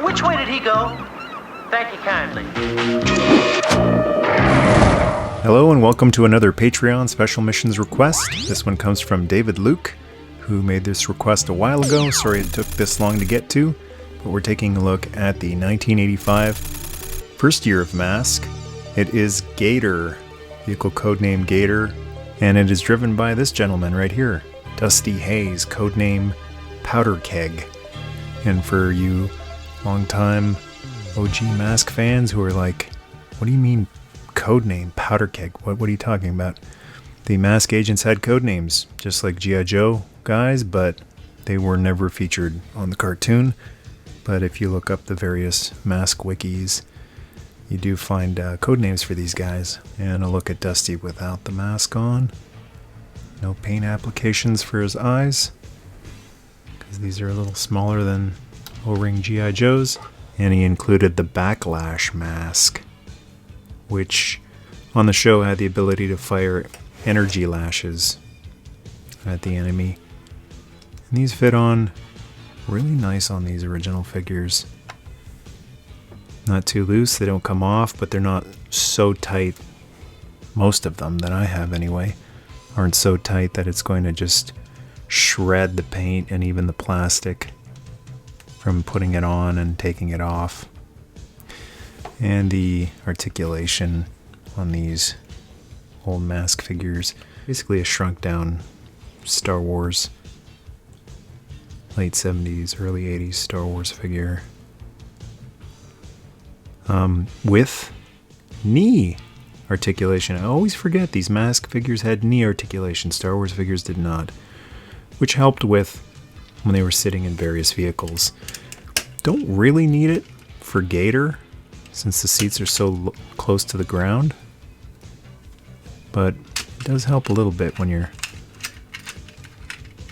Which way did he go? Thank you kindly. Hello and welcome to another Patreon special missions request. This one comes from David Luke, who made this request a while ago. Sorry it took this long to get to, but we're taking a look at the 1985 first year of M.A.S.K. It is Gator, vehicle codename Gator, and it is driven by this gentleman right here, Dusty Hayes, codename Powder Keg. And for you long-time OG M.A.S.K. fans who are like, what do you mean codename Powder Keg? What are you talking about? The M.A.S.K. agents had codenames, just like G.I. Joe guys, but they were never featured on the cartoon. But if you look up the various M.A.S.K. wikis, you do find codenames for these guys. And a look at Dusty without the mask on. No paint applications for his eyes, because these are a little smaller than O-ring G.I. Joes. And he included the Backlash mask, which on the show had the ability to fire energy lashes at the enemy. And these fit on really nice on these original figures. Not too loose, they don't come off, but they're not so tight. Most of them that I have anyway aren't so tight that it's going to just shred the paint and even the plastic from putting it on and taking it off. And the articulation on these old M.A.S.K. figures, basically a shrunk down Star Wars, late 70s, early 80s Star Wars figure. With knee articulation. I always forget these M.A.S.K. figures had knee articulation. Star Wars figures did not, which helped with when they were sitting in various vehicles. Don't really need it for Gator, since the seats are so close to the ground, but it does help a little bit when you're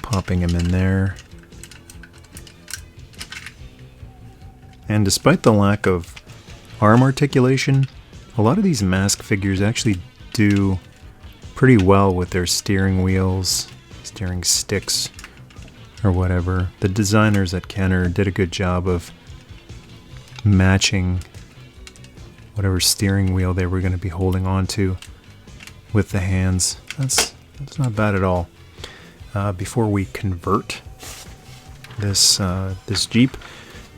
popping them in there. And despite the lack of arm articulation, a lot of these M.A.S.K. figures actually do pretty well with their steering wheels, steering sticks, or whatever. The designers at Kenner did a good job of matching whatever steering wheel they were going to be holding on to with the hands. That's not bad at all. Before we convert this Jeep,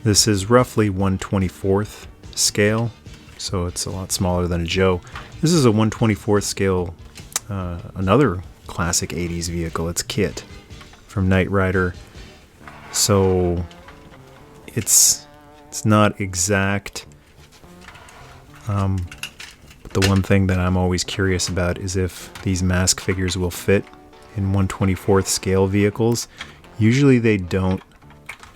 this is roughly 1/24th scale, so it's a lot smaller than a Joe. This is a 1/24th scale, another classic 80s vehicle. It's Kit from Knight Rider. So it's not exact. But the one thing that I'm always curious about is if these M.A.S.K. figures will fit in 1/24th scale vehicles. Usually they don't.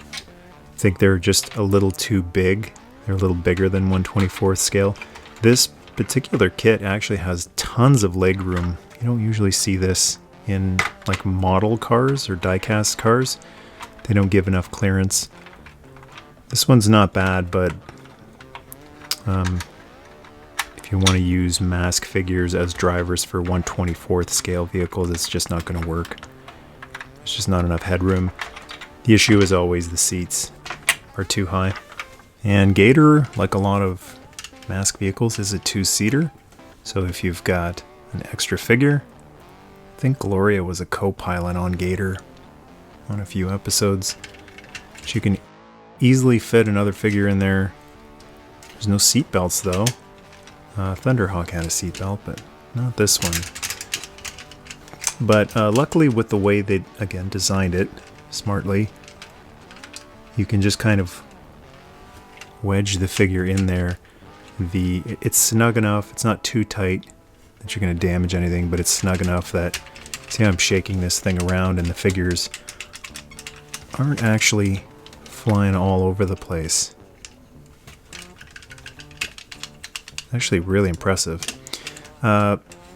I think they're just a little too big. They're a little bigger than 1/24th scale. This particular kit actually has tons of leg room. You don't usually see this in like model cars or die-cast cars. They don't give enough clearance. This one's not bad, but if you want to use M.A.S.K. figures as drivers for 1/24th scale vehicles, it's just not going to work. There's just not enough headroom. The issue is always the seats are too high. And Gator, like a lot of M.A.S.K. vehicles, is a two-seater. So if you've got an extra figure, I think Gloria was a co-pilot on Gator on a few episodes. She can easily fit another figure in there. There's no seat belts though. Thunderhawk had a seat belt, but not this one. But luckily, with the way they again designed it smartly, you can just kind of wedge the figure in there. It's snug enough. It's not too tight that you're going to damage anything, but it's snug enough that, see how I'm shaking this thing around and the figures aren't actually flying all over the place. Actually really impressive.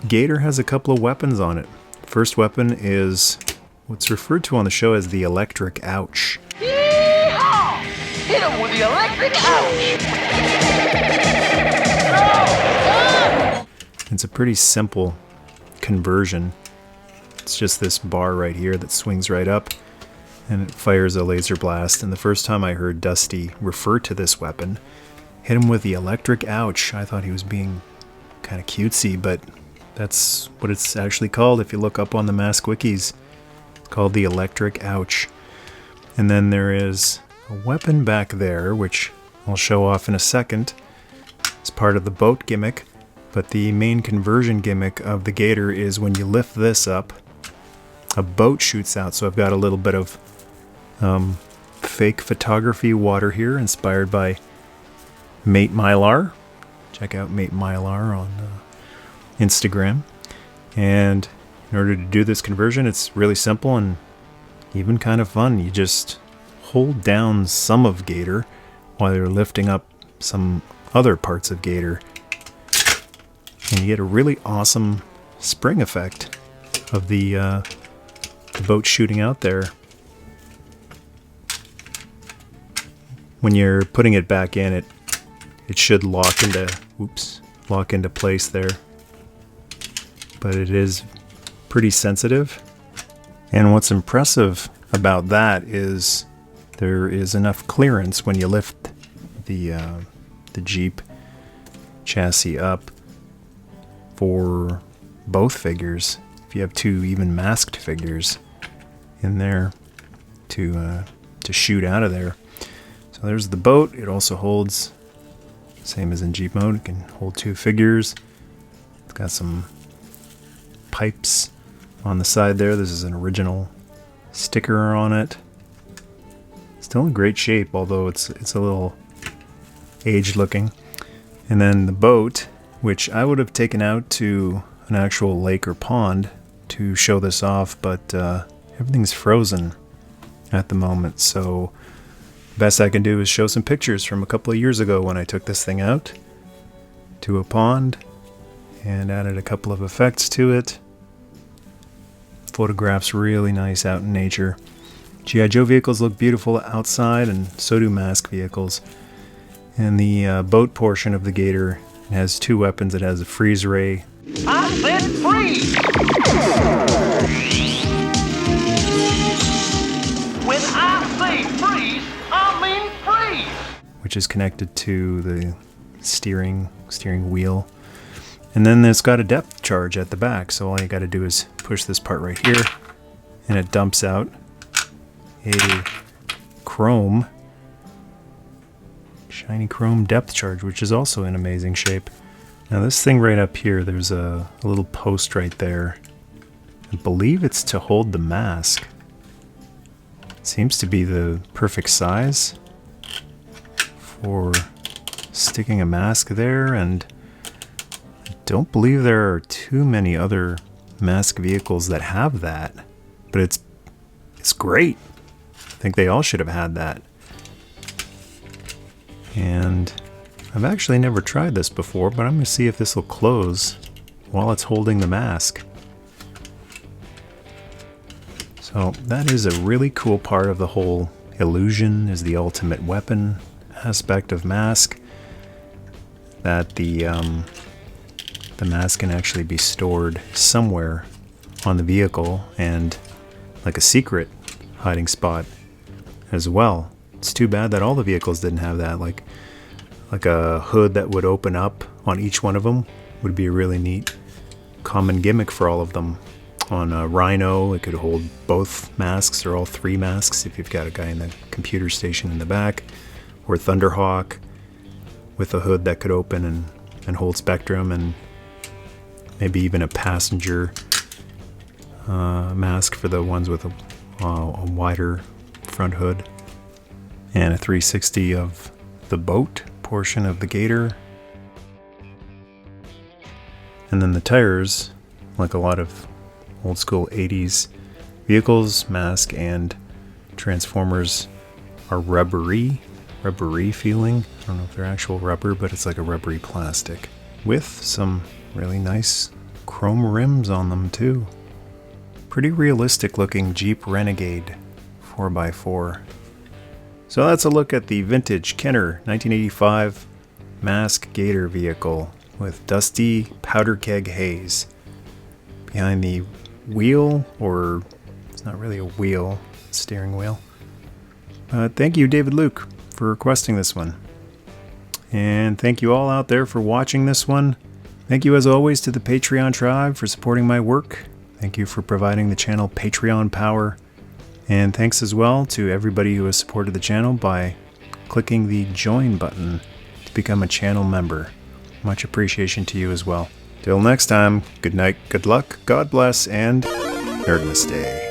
Gator has a couple of weapons on it. First weapon is what's referred to on the show as the electric ouch. Yeehaw! Hit him with the electric ouch! It's a pretty simple conversion. It's just this bar right here that swings right up, and it fires a laser blast. And the first time I heard Dusty refer to this weapon, hit him with the electric ouch. I thought he was being kind of cutesy, but that's what it's actually called if you look up on the M.A.S.K wikis. It's called the electric ouch. And then there is a weapon back there, which I'll show off in a second. It's part of the boat gimmick, but the main conversion gimmick of the Gator is when you lift this up, a boat shoots out. So I've got a little bit of fake photography water here, inspired by Mate Mylar. Check out Mate Mylar on Instagram. And in order to do this conversion, it's really simple and even kind of fun. You just hold down some of Gator while you're lifting up some other parts of Gator, and you get a really awesome spring effect of the boat shooting out there. When you're putting it back in, it should lock into place there, but it is pretty sensitive. And what's impressive about that is there is enough clearance when you lift the Jeep chassis up for both figures. If you have two even masked figures in there to shoot out of there. So there's the boat. It also holds, same as in Jeep mode, it can hold two figures. It's got some pipes on the side there. This is an original sticker on it. Still in great shape, although it's a little aged looking. And then the boat, which I would have taken out to an actual lake or pond to show this off, but everything's frozen at the moment. So the best I can do is show some pictures from a couple of years ago when I took this thing out to a pond and added a couple of effects to it. Photographs really nice out in nature. G.I. Joe vehicles look beautiful outside, and so do M.A.S.K vehicles. And the boat portion of the Gator has two weapons. It has a freeze ray. I said freeze! When I say freeze, I mean freeze! Which is connected to the steering wheel. And then it's got a depth charge at the back. So all you got to do is push this part right here, and it dumps out a shiny chrome depth charge, which is also in amazing shape. Now this thing right up here, there's a little post right there. I believe it's to hold the M.A.S.K. It seems to be the perfect size for sticking a M.A.S.K there, and I don't believe there are too many other M.A.S.K vehicles that have that, but it's great. I think they all should have had that. And I've actually never tried this before, but I'm going to see if this will close while it's holding the M.A.S.K. So that is a really cool part of the whole illusion is the ultimate weapon aspect of M.A.S.K. That the M.A.S.K can actually be stored somewhere on the vehicle, and like a secret hiding spot as well. It's too bad that all the vehicles didn't have that. Like a hood that would open up on each one of them would be a really neat common gimmick for all of them. On a Rhino, it could hold both M.A.S.Ks or all three M.A.S.Ks if you've got a guy in the computer station in the back. Or Thunderhawk with a hood that could open and hold Spectrum, and maybe even a passenger M.A.S.K for the ones with a wider front hood. And a 360 of the boat portion of the Gator. And then the tires, like a lot of old school 80s vehicles, M.A.S.K and Transformers are rubbery feeling. I don't know if they're actual rubber, but it's like a rubbery plastic with some really nice chrome rims on them too. Pretty realistic looking Jeep Renegade 4x4. So that's a look at the vintage Kenner 1985 M.A.S.K Gator vehicle with Dusty Powder Keg Haze. Behind the wheel, or it's not really a wheel, steering wheel. Thank you, David Luke, for requesting this one. And thank you all out there for watching this one. Thank you as always to the Patreon tribe for supporting my work. Thank you for providing the channel Patreon power. And thanks as well to everybody who has supported the channel by clicking the join button to become a channel member. Much appreciation to you as well. Till next time, good night, good luck, God bless, and Nerdmas Day.